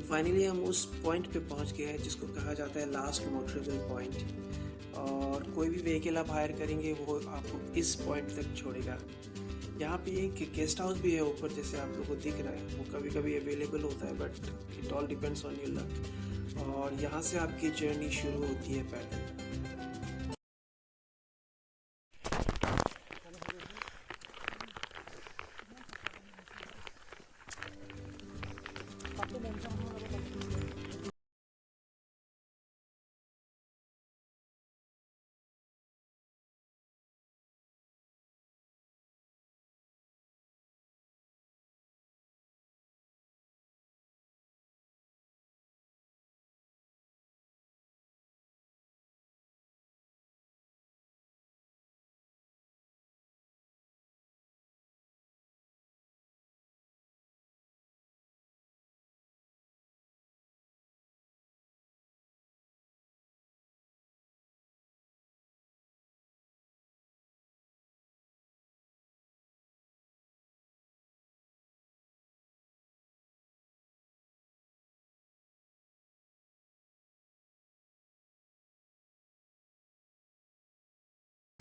Finally हम उस point पे पहुंच गए हैं जिसको कहा जाता है लास्ट मोटरेबल पॉइंट। और कोई भी व्हीकल आप हायर करेंगे वो आपको इस पॉइंट तक छोड़ेगा। यहाँ पे एक गेस्ट हाउस भी है ऊपर, जैसे आप लोगों को दिख रहा है, वो कभी कभी अवेलेबल होता है, but it all depends on your luck. और यहाँ से आपकी जर्नी शुरू होती है पैदल।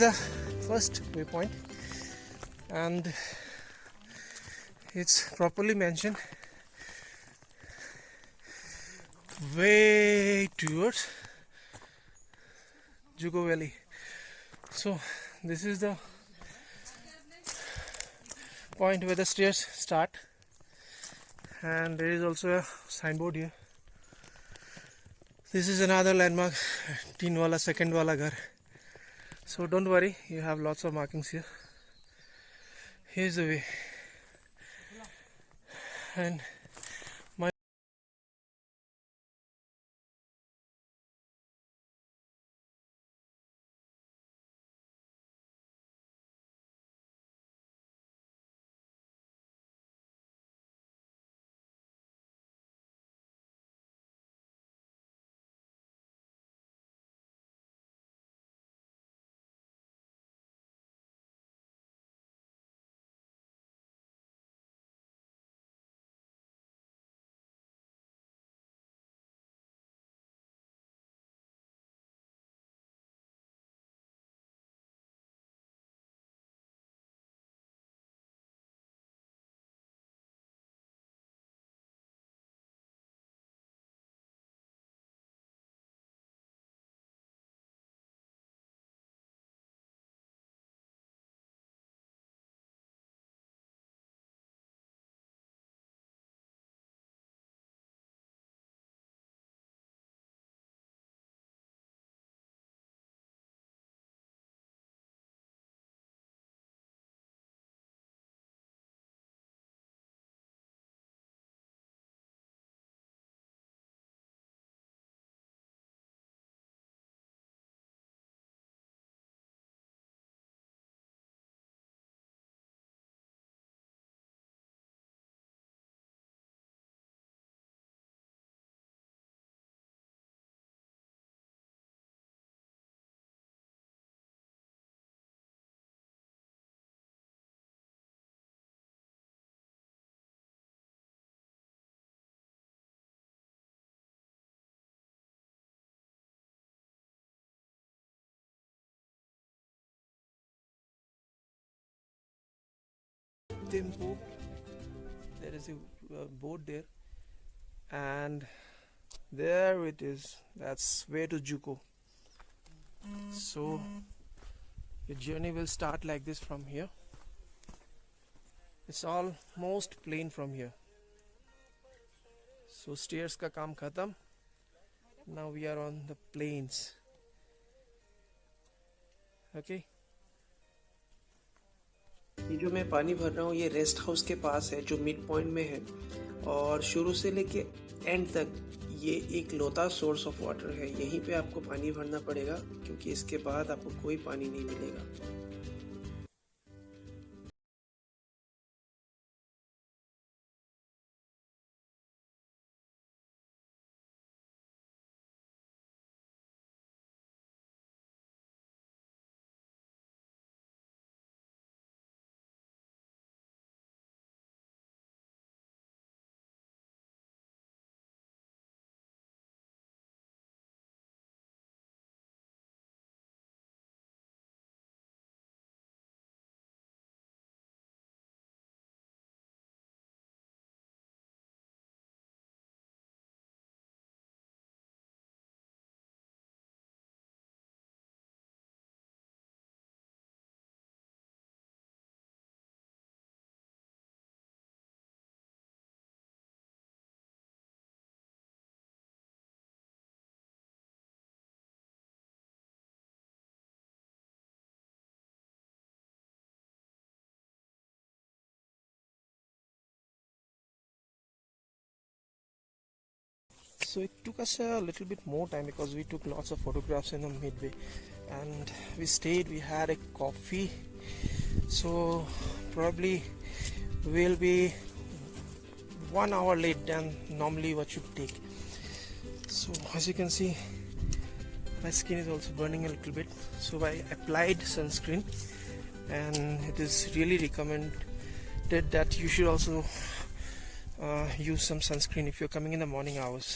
The first waypoint, and it's properly mentioned way towards Juko Valley. So this is the point where the stairs start, and there is also a signboard here. This is another landmark, teen wala second wala ghar. So don't worry, you have lots of markings here. Here's the way, and my tempo. There is a board there, and there it is. That's way to Juko. So your journey will start like this from here. It's almost plain from here. So stairs का काम खत्म. Now we are on the plains. Okay. ये जो मैं पानी भर रहा हूँ ये रेस्ट हाउस के पास है जो मिड पॉइंट में है, और शुरू से लेके एंड तक ये एक लौता सोर्स ऑफ वाटर है. यहीं पे आपको पानी भरना पड़ेगा क्योंकि इसके बाद आपको कोई पानी नहीं मिलेगा. So it took us a little bit more time because we took lots of photographs in the midway, and we stayed, we had a coffee, so probably we'll be 1 hour late than normally what you take. So as you can see, my skin is also burning a little bit, so I applied sunscreen, and it is really recommended that you should also use some sunscreen if you're coming in the morning hours,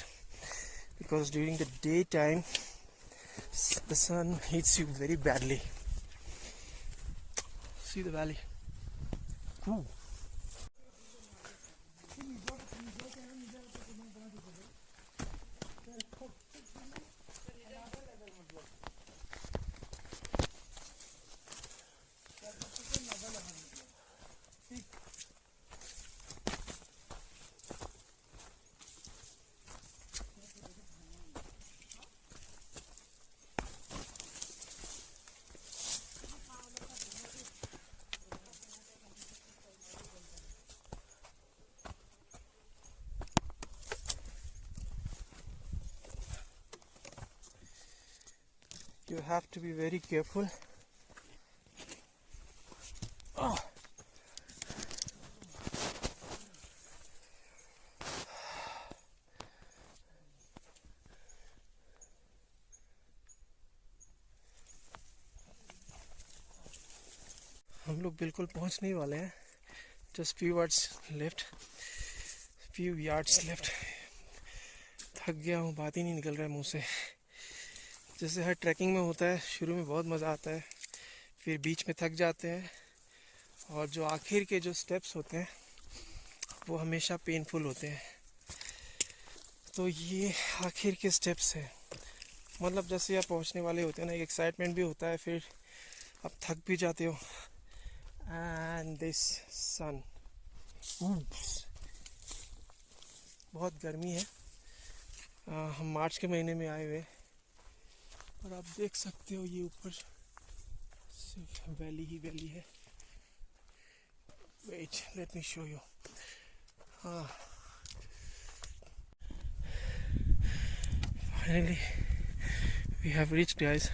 because during the daytime the sun hits you very badly. See the valley. Ooh. You have to be very careful. Oh. हम लोग बिल्कुल पहुंचने वाले हैं. Just few yards left. थक गया हूँ, बात ही नहीं निकल रहा है मुंह से. जैसे हर ट्रैकिंग में होता है, शुरू में बहुत मज़ा आता है, फिर बीच में थक जाते हैं, और जो आखिर के जो स्टेप्स होते हैं वो हमेशा पेनफुल होते हैं. तो ये आखिर के स्टेप्स हैं. मतलब जैसे आप पहुंचने वाले होते हैं ना, एक एक्साइटमेंट भी होता है, फिर आप थक भी जाते हो. एंड दिस सन, बहुत गर्मी है. हम मार्च के महीने में आए हुए, और आप देख सकते हो ये ऊपर सिर्फ वैली ही वैली है. Wait, let me show you. Finally we have reached guys.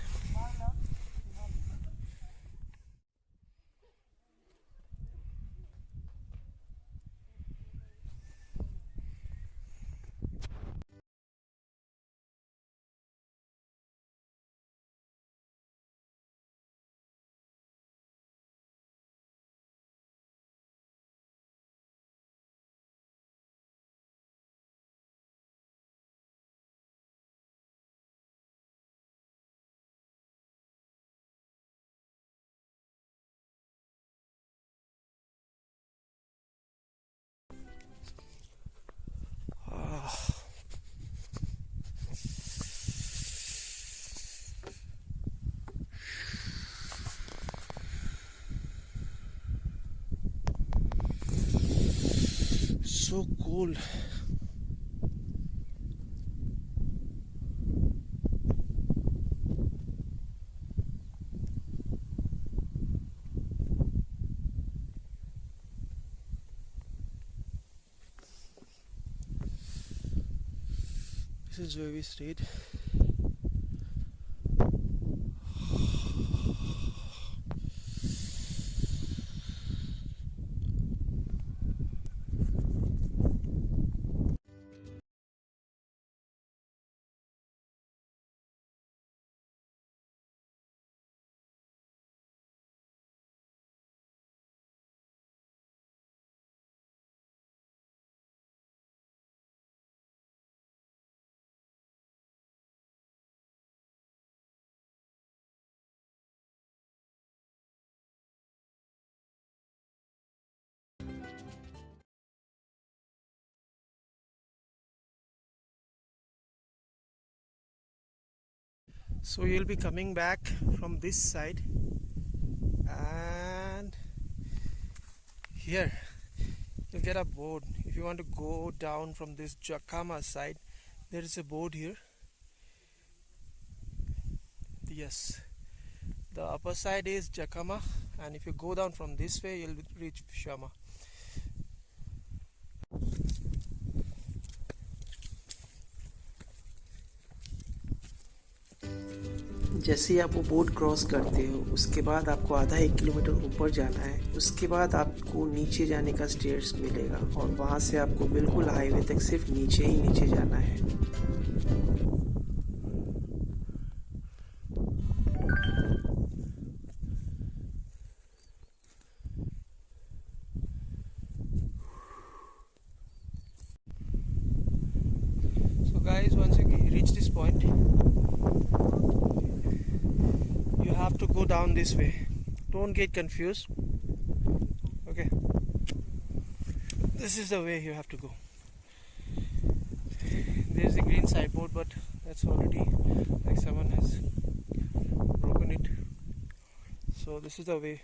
So cold. This is where we stayed. So you'll be coming back from this side, and here you'll get a board. If you want to go down from this Jacama side, there is a board here. Yes, the upper side is Jacama, and if you go down from this way, you'll reach Shama. जैसे ही आप वो boat cross करते हो, उसके बाद आपको आधा 1 kilometre ऊपर जाना है। उसके बाद आपको नीचे जाने का स्टेयर्स मिलेगा, और वहाँ से आपको बिल्कुल हाईवे तक सिर्फ नीचे ही नीचे जाना है। So guys, once you reach this point, you have to go down this way. Don't get confused. Okay, this is the way you have to go. There's a green signboard, but that's already like someone has broken it. So this is the way.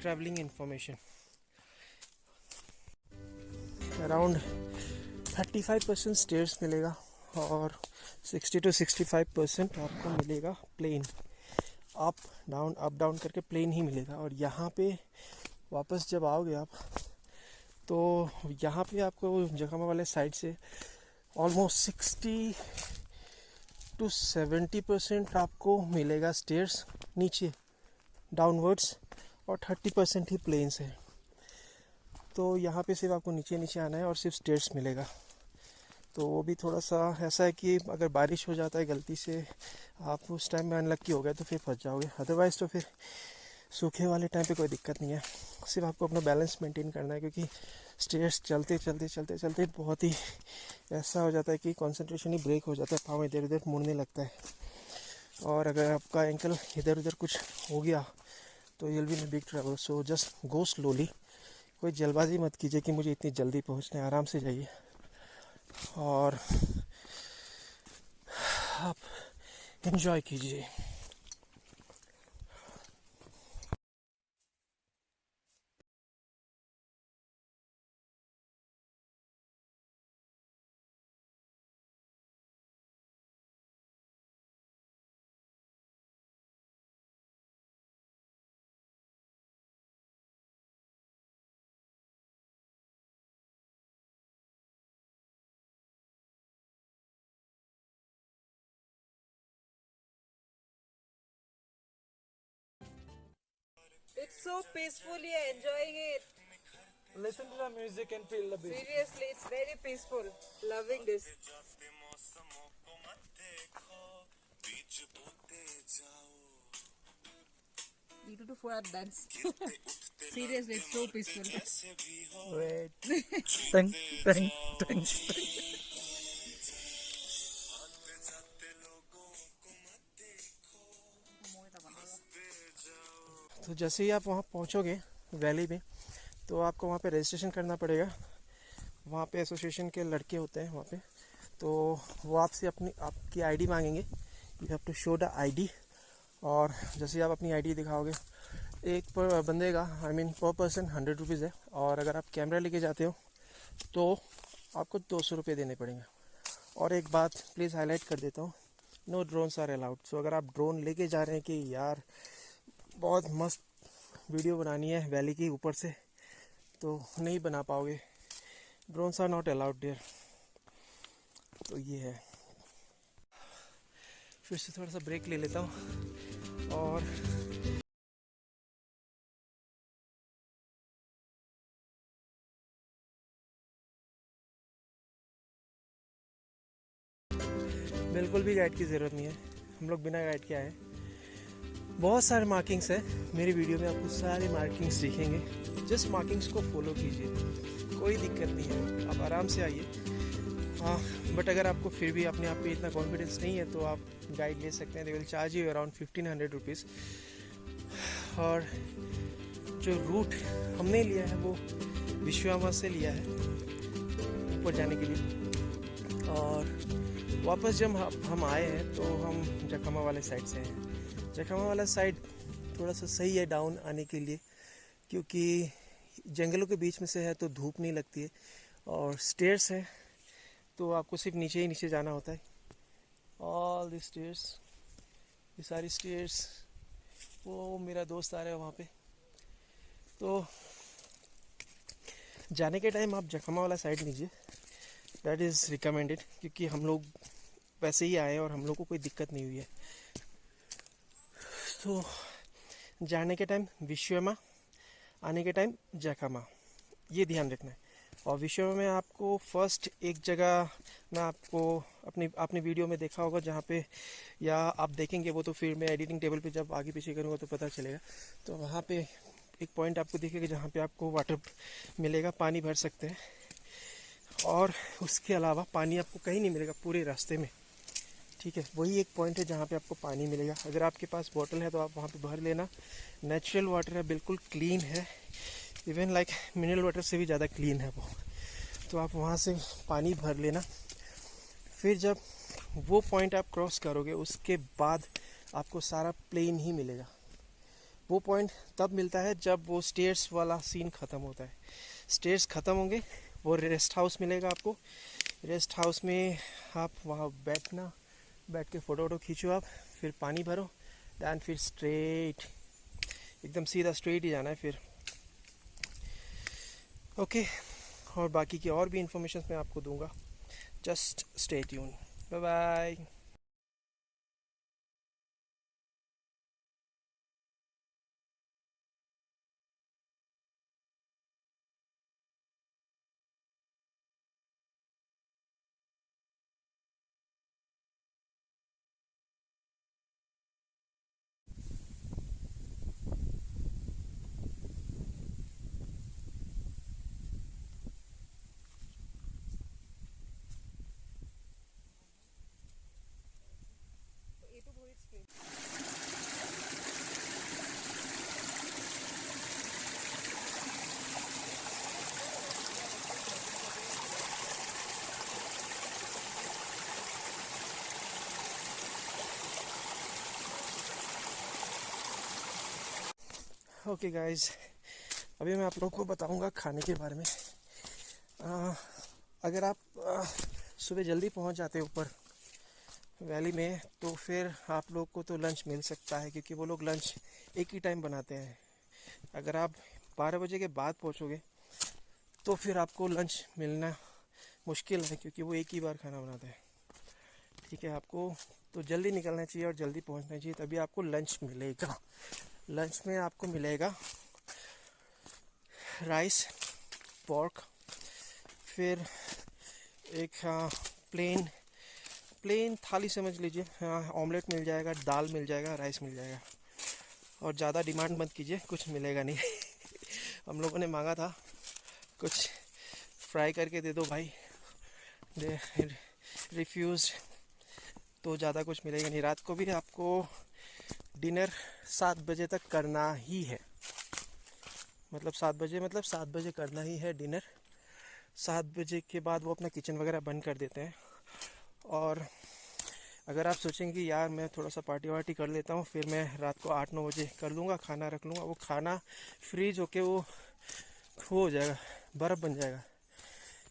Travelling information. Around 35% stairs मिलेगा और 60 to 65% आपको मिलेगा plane, up down करके plane ही मिलेगा। और यहाँ पे वापस जब आओगे आप तो यहाँ पे आपको जखमा वाले साइड से ऑलमोस्ट 60 to 70% आपको मिलेगा स्टेयर्स नीचे डाउनवर्ड्स, और 30% ही प्लेन्स है। तो यहाँ पे सिर्फ आपको नीचे नीचे आना है और सिर्फ स्टेयर्स मिलेगा। तो वो भी थोड़ा सा ऐसा है कि अगर बारिश हो जाता है गलती से, आप उस टाइम में अनलक्की हो गए तो फिर फंस जाओगे। अदरवाइज़ तो फिर सूखे वाले टाइम पे कोई दिक्कत नहीं है, सिर्फ आपको अपना बैलेंस मेंटेन करना है, क्योंकि स्टेयर्स चलते चलते चलते चलते बहुत ही ऐसा हो जाता है कि कंसंट्रेशन ही ब्रेक हो जाता है, पाँव इधर उधर मुड़ने लगता है। और अगर आपका एंकल इधर उधर कुछ हो गया तो ये will be big trouble. So just go slowly, कोई जल्दबाजी मत कीजिए कि मुझे इतनी जल्दी पहुंचना है, आराम से जाइए और आप एंजॉय कीजिए। It's so peaceful here, enjoying it. Listen to the music and feel the beat. Seriously, it's very peaceful. Loving this. You do for a dance. Seriously, it's so peaceful. Wait. Tang, tang, tang. तो जैसे ही आप वहाँ पहुँचोगे valley में, तो आपको वहाँ पे registration करना पड़ेगा। वहाँ पे एसोसिएशन के लड़के होते हैं वहाँ पे, तो वो आपसे आपकी आईडी मांगेंगे। You have to show the ID. और जैसे ही आप अपनी आईडी दिखाओगे, एक पर बंदे का पर पर्सन 100 रुपीज़ है। और अगर आप कैमरा लेके जाते हो तो आपको 200 रुपये देने पड़ेंगे। और एक बात प्लीज़ हाईलाइट कर देता हूँ, नो ड्रोन्स आर अलाउड। सो अगर आप ड्रोन लेके जा रहे हैं कि यार बहुत मस्त वीडियो बनानी है वैली की ऊपर से, तो नहीं बना पाओगे। Drones are not allowed there. तो ये है। फिर से थोड़ा सा ब्रेक ले लेता हूँ और बिल्कुल भी गाइड की ज़रूरत नहीं है, हम लोग बिना गाइड के आए। बहुत सारे मार्किंग्स हैं मेरी वीडियो में, आपको सारे मार्किंग्स दिखेंगे। जस्ट मार्किंग्स को फॉलो कीजिए, कोई दिक्कत नहीं है, आप आराम से आइए। हाँ, बट अगर आपको फिर भी अपने आप पे इतना कॉन्फिडेंस नहीं है तो आप गाइड ले सकते हैं। They will charge you around 1500 rupees. और जो रूट हमने लिया है वो विश्वकर्मा से लिया है ऊपर जाने के लिए। और वापस जब हम आए हैं तो हम जखमा वाले साइड से हैं। जखमा वाला साइड थोड़ा सा सही है डाउन आने के लिए, क्योंकि जंगलों के बीच में से है तो धूप नहीं लगती है, और स्टेयर्स है तो आपको सिर्फ नीचे ही नीचे जाना होता है। ऑल द स्टेयर्स, ये सारी स्टेयर्स। वो मेरा दोस्त आ रहा है वहाँ पे। तो जाने के टाइम आप जखमा वाला साइड लीजिए, दैट इज़ रिकमेंडेड, क्योंकि हम लोग वैसे ही आए और हम लोग को कोई दिक्कत नहीं हुई है। तो जाने के टाइम विश्वकर्मा, आने के टाइम जखमा, ये ध्यान रखना है। और विश्वकर्मा में आपको फर्स्ट एक जगह मैं आपको अपनी वीडियो में देखा होगा जहाँ पे, या आप देखेंगे वो तो फिर मैं एडिटिंग टेबल पे जब आगे पीछे करूँगा तो पता चलेगा। तो वहाँ पे एक पॉइंट आपको दिखेगा जहाँ पे आपको वाटर मिलेगा, पानी भर सकते हैं। और उसके अलावा पानी आपको कहीं नहीं मिलेगा पूरे रास्ते में, ठीक है। वही एक पॉइंट है जहाँ पे आपको पानी मिलेगा। अगर आपके पास बोतल है तो आप वहाँ पे भर लेना। नेचुरल वाटर है, बिल्कुल क्लीन है, इवन लाइक मिनरल वाटर से भी ज़्यादा क्लीन है वो। तो आप वहाँ से पानी भर लेना। फिर जब वो पॉइंट आप क्रॉस करोगे उसके बाद आपको सारा प्लेन ही मिलेगा। वो पॉइंट तब मिलता है जब वो स्टेयर्स वाला सीन ख़त्म होता है। स्टेयर्स ख़त्म होंगे, वो रेस्ट हाउस मिलेगा आपको। रेस्ट हाउस में आप वहाँ बैठ के फ़ोटो वोटो खींचो आप, फिर पानी भरो, दैन फिर स्ट्रेट एकदम सीधा स्ट्रेट ही जाना है फिर। ओके, और बाकी की और भी इंफॉर्मेशन मैं आपको दूंगा। Just stay tune. Bye bye. Okay guys, अभी मैं आप लोगों को बताऊंगा खाने के बारे में। अगर आप सुबह जल्दी पहुंच जाते हैं ऊपर वैली में, तो फिर आप लोग को तो लंच मिल सकता है, क्योंकि वो लोग लंच एक ही टाइम बनाते हैं। अगर आप 12 बजे के बाद पहुंचोगे तो फिर आपको लंच मिलना मुश्किल है, क्योंकि वो एक ही बार खाना बनाते हैं। ठीक है, आपको तो जल्दी निकलना चाहिए और जल्दी पहुंचना चाहिए, तभी आपको लंच मिलेगा। लंच में आपको मिलेगा राइस, पोर्क, फिर एक प्लेन थाली समझ लीजिए। ऑमलेट मिल जाएगा, दाल मिल जाएगा, राइस मिल जाएगा। और ज़्यादा डिमांड मत कीजिए, कुछ मिलेगा नहीं। हम लोगों ने मांगा था कुछ फ्राई करके दे दो भाई, दे रिफ्यूज़, तो ज़्यादा कुछ मिलेगा नहीं। रात को भी आपको डिनर 7 बजे तक करना ही है, मतलब 7 बजे करना ही है डिनर। 7 बजे के बाद वो अपना किचन वगैरह बंद कर देते हैं। और अगर आप सोचेंगे कि यार मैं थोड़ा सा पार्टी वार्टी कर लेता हूँ, फिर मैं रात को 8-9 बजे कर लूँगा, खाना रख लूँगा, वो खाना फ्रीज होके वो हो जाएगा, बर्फ़ बन जाएगा।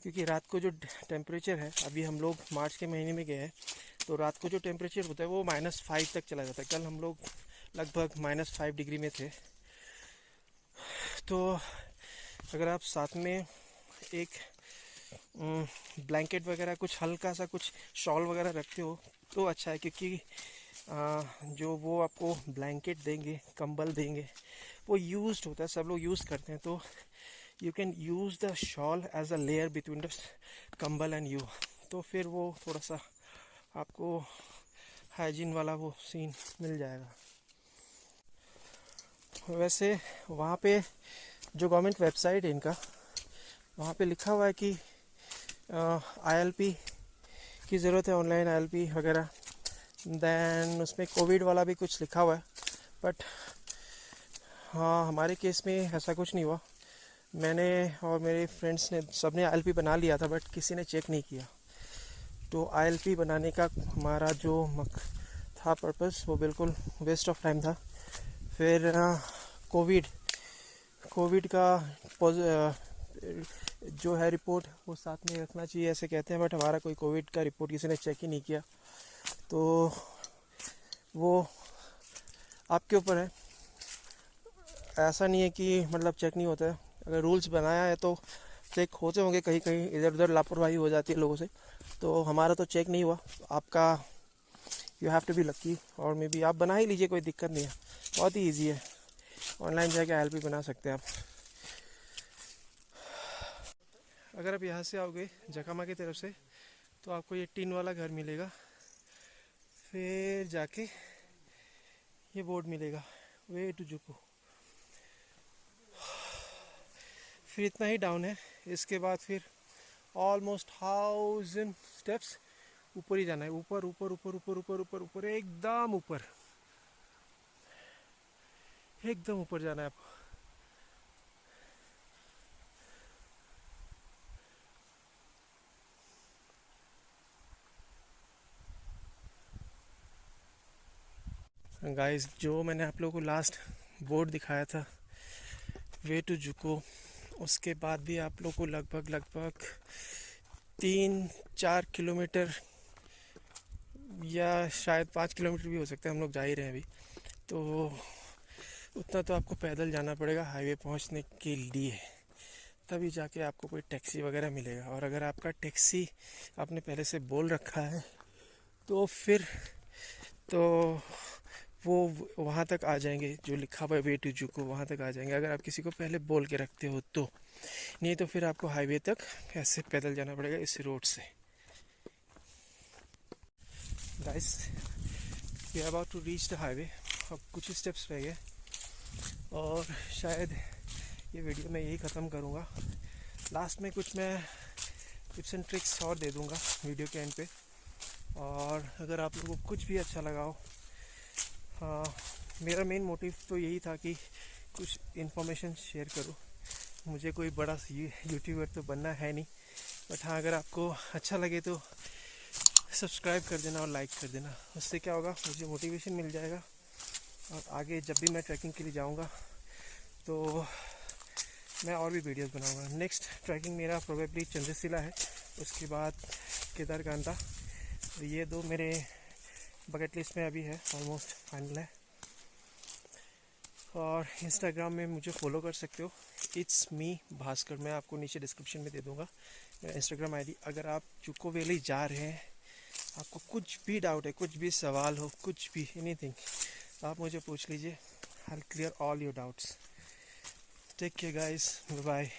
क्योंकि रात को जो टेम्परेचर है, अभी हम लोग मार्च के महीने में गए हैं, तो रात को जो टेम्परेचर होता है वो -5 तक चला जाता है। कल हम लोग लगभग -5 डिग्री में थे। तो अगर आप साथ में एक ब्लैंकेट वगैरह कुछ हल्का सा कुछ शॉल वगैरह रखते हो तो अच्छा है, क्योंकि जो वो आपको ब्लैंकेट देंगे, कंबल देंगे, वो यूज्ड होता है, सब लोग यूज़ करते हैं। तो you can use the shawl as a layer between the कंबल एंड यू, तो फिर वो थोड़ा सा आपको हाइजीन वाला वो सीन मिल जाएगा। वैसे वहाँ पे जो गवर्नमेंट वेबसाइट है इनका, वहाँ पे लिखा हुआ है कि ILP की ज़रूरत है, ऑनलाइन ILP वगैरह। दैन उसमें कोविड वाला भी कुछ लिखा हुआ है, बट हाँ हमारे केस में ऐसा कुछ नहीं हुआ। मैंने और मेरे फ्रेंड्स ने सबने ILP बना लिया था, बट किसी ने चेक नहीं किया। तो ILP बनाने का हमारा जो था पर्पस, वो बिल्कुल वेस्ट ऑफ टाइम था। फिर कोविड का जो है रिपोर्ट, वो साथ में रखना चाहिए ऐसे कहते हैं, बट हमारा कोई कोविड का रिपोर्ट किसी ने चेक ही नहीं किया। तो वो आपके ऊपर है, ऐसा नहीं है कि मतलब चेक नहीं होता है। अगर रूल्स बनाया है तो चेक होते होंगे, कहीं कहीं इधर उधर लापरवाही हो जाती है लोगों से। तो हमारा तो चेक नहीं हुआ, आपका you have to be lucky. और मे बी आप बना ही लीजिए, कोई दिक्कत नहीं है, बहुत ही ईजी है, ऑनलाइन जाके ILP बना सकते हैं आप। अगर आप यहाँ से आओगे जकामा की तरफ से, तो आपको ये टीन वाला घर मिलेगा, फिर जाके ये बोर्ड मिलेगा, वे टू जुको, फिर इतना ही डाउन है। इसके बाद फिर ऑलमोस्ट 1000 स्टेप्स ऊपर ही जाना है, ऊपर ऊपर ऊपर ऊपर ऊपर ऊपर ऊपर, एकदम ऊपर, एकदम ऊपर जाना है आपको। गाइस, जो मैंने आप लोगों को लास्ट बोर्ड दिखाया था वे टू जुको, उसके बाद भी आप लोग को लगभग 3-4 किलोमीटर या शायद 5 किलोमीटर भी हो सकता है, हम लोग जा ही रहे हैं अभी, तो उतना तो आपको पैदल जाना पड़ेगा हाईवे पहुंचने के लिए, तभी जाके आपको कोई टैक्सी वगैरह मिलेगा। और अगर आपका टैक्सी आपने पहले से बोल रखा है तो फिर तो वो वहाँ तक आ जाएंगे, जो लिखा हुआ है वे टू जुको वहाँ तक आ जाएंगे, अगर आप किसी को पहले बोल के रखते हो तो। नहीं तो फिर आपको हाईवे तक ऐसे पैदल जाना पड़ेगा इस रोड से। Guys, we are about to reach the highway, अब कुछ ही स्टेप्स रह गए और शायद ये वीडियो मैं यही ख़त्म करूँगा। लास्ट में कुछ मैं टिप्स एंड ट्रिक्स और दे दूँगा वीडियो के एंड पे, और अगर आप लोगों को कुछ भी अच्छा लगा हो, मेरा मेन मोटिव तो यही था कि कुछ इन्फॉर्मेशन शेयर करूँ। मुझे कोई बड़ा यूट्यूबर तो बनना है नहीं, बट हाँ, अगर आपको अच्छा लगे तो सब्सक्राइब कर देना और लाइक कर देना। उससे क्या होगा, मुझे मोटिवेशन मिल जाएगा और आगे जब भी मैं ट्रैकिंग के लिए जाऊँगा तो मैं और भी वीडियोस बनाऊँगा। नेक्स्ट ट्रैकिंग मेरा प्रोबेबली चंद्रशिला है, उसके बाद केदारकांता। तो ये दो मेरे बकेट लिस्ट में अभी है, ऑलमोस्ट फाइनल है। और इंस्टाग्राम में मुझे फॉलो कर सकते हो, इट्स मी भास्कर, मैं आपको नीचे डिस्क्रिप्शन में दे दूँगा मेरा इंस्टाग्राम आईडी। अगर आप जुको वैली जा रहे हैं, आपको कुछ भी डाउट है, कुछ भी सवाल हो, कुछ भी एनीथिंग, आप मुझे पूछ लीजिए, I will clear all your doubts. Take care guys, bye bye.